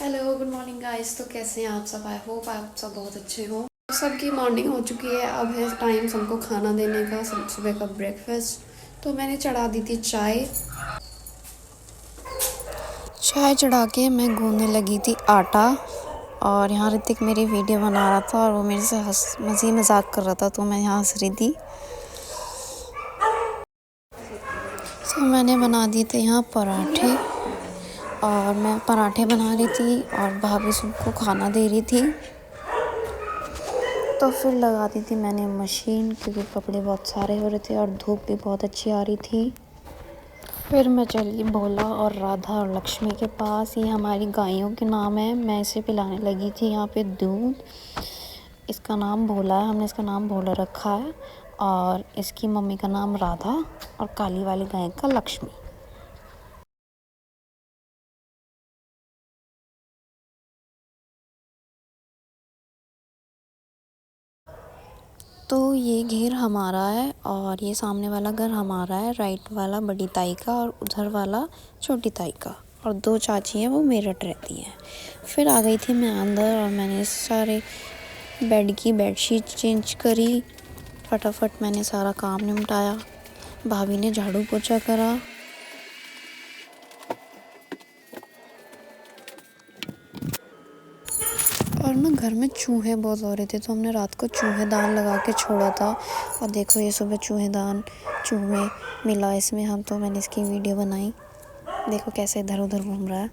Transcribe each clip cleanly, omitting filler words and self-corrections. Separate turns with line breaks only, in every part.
Hello good morning guys. तो कैसे हैं आप सब? आई होप आप सब बहुत अच्छे हो। सबकी मॉर्निंग हो चुकी है, अब है टाइम सबको खाना देने का, सब सुबह का ब्रेकफास्ट। तो मैंने चढ़ा दी थी चाय चढ़ा के मैं गूंदने लगी थी आटा। और यहाँ ऋतिक मेरी वीडियो बना रहा था और वो मेरे से मज़ी मजाक कर रहा था, तो मैं यहाँ हंस रही थी। तो मैंने बना दिए थे यहाँ पराठे, और मैं पराठे बना रही थी और भाभी सबको खाना दे रही थी। तो फिर लगा दी थी मैंने मशीन, क्योंकि कपड़े बहुत सारे हो रहे थे और धूप भी बहुत अच्छी आ रही थी। फिर मैं चली भोला और राधा और लक्ष्मी के पास। ये हमारी गायों के नाम है। मैं इसे पिलाने लगी थी यहाँ पे दूध। इसका नाम भोला है, हमने इसका नाम भोला रखा है। और इसकी मम्मी का नाम राधा और काली वाली गाय का लक्ष्मी। तो ये घेर हमारा है और ये सामने वाला घर हमारा है, राइट वाला बड़ी ताई का और उधर वाला छोटी ताई का। और 2 चाची हैं, वो मेरठ रहती हैं। फिर आ गई थी मैं अंदर और मैंने सारे बेड की बेडशीट चेंज करी। फटाफट मैंने सारा काम निपटाया। भाभी ने झाड़ू पोछा करा। और ना घर में चूहे बहुत हो रहे थे, तो हमने रात को चूहेदान लगा के छोड़ा था। और देखो ये सुबह चूहे मिला इसमें हम, तो मैंने इसकी वीडियो बनाई। देखो कैसे इधर उधर घूम रहा है।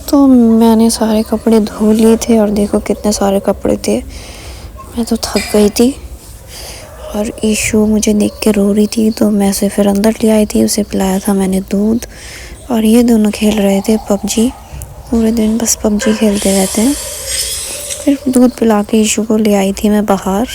तो मैंने सारे कपड़े धो लिए थे और देखो कितने सारे कपड़े थे। मैं तो थक गई थी और ईशू मुझे देख के रो रही थी, तो मैं उसे फिर अंदर ले आई थी। उसे पिलाया था मैंने दूध। और ये दोनों खेल रहे थे पबजी। पूरे दिन बस पबजी खेलते रहते हैं। फिर दूध पिला के ईशू को ले आई थी मैं बाहर।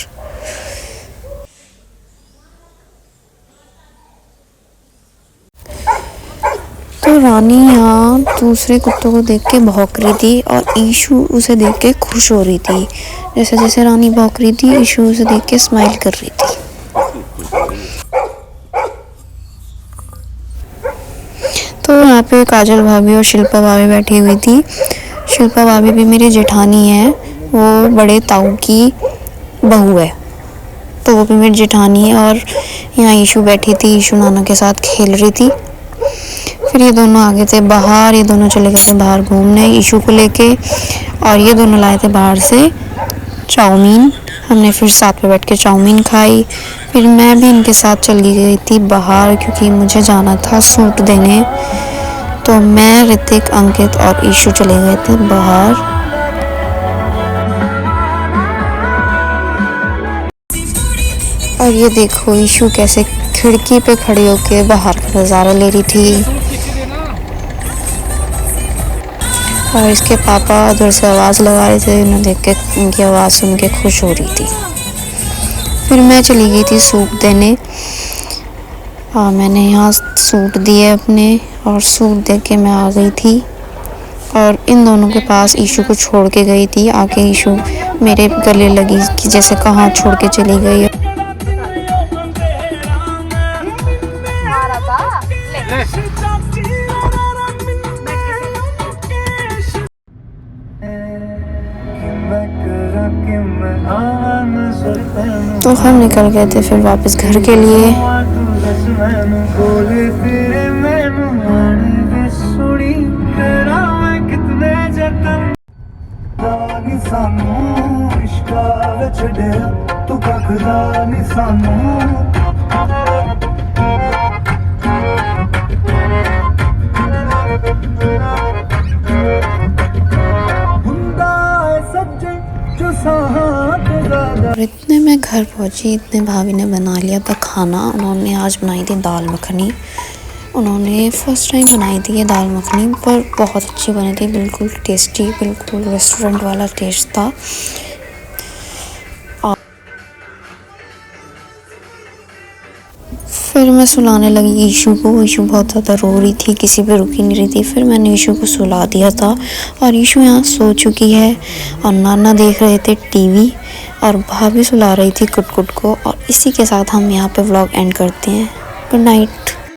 तो रानी यहाँ दूसरे कुत्तों को देख के भौंक रही थी और ईशू उसे देख के खुश हो रही थी। जैसे जैसे रानी भौंक रही थी, ईशू उसे देख के स्माइल कर रही थी। तो यहाँ पे काजल भाभी और शिल्पा भाभी बैठी हुई थी। शिल्पा भाभी भी मेरी जेठानी है, वो बड़े ताऊ की बहू है, तो वो भी मेरी जेठानी है। और यहाँ ईशू बैठी थी, ईशू नाना के साथ खेल रही थी। फिर ये दोनों आ गए थे बाहर। ये दोनों चले गए थे बाहर घूमने ईशू को लेके। और ये दोनों लाए थे बाहर से चाउमीन। हमने फिर साथ में बैठ के चाउमीन खाई। फिर मैं भी इनके साथ चली गई थी बाहर, क्योंकि मुझे जाना था सूट देने। तो मैं, ऋतिक, अंकित और ईशू चले गए थे बाहर। और ये देखो ईशू कैसे खिड़की पे खड़ी होके बाहर का नज़ारा ले रही थी। और इसके पापा उधर से आवाज़ लगा रहे थे, उन्हें देख के उनकी आवाज़ सुन के खुश हो रही थी। फिर मैं चली गई थी सूट देने और मैंने यहाँ सूट दिए अपने, और सूट दे के मैं आ गई थी। और इन दोनों के पास ईशू को छोड़ के गई थी। आके ईशू मेरे गले लगी कि जैसे कहाँ छोड़ के चली गई। तो हम निकल गए थे फिर वापस घर के लिए। और इतने में घर पहुंची, इतने भाभी ने बना लिया था खाना। उन्होंने आज बनाई थी दाल मखनी। उन्होंने फर्स्ट टाइम बनाई थी ये दाल मखनी, पर बहुत अच्छी बनी थी, बिल्कुल टेस्टी, बिल्कुल रेस्टोरेंट वाला टेस्ट था। और फिर मैं सुलाने लगी ईशू को। ईशू बहुत ज़्यादा रो रही थी, किसी पे रुकी नहीं रही थी। फिर मैंने ईशू को सुला दिया था और ईशू यहाँ सो चुकी है। और नाना देख रहे थे टीवी और भाभी सुला रही थी कुट को। और इसी के साथ हम यहाँ पे व्लॉग एंड करते हैं। Good night.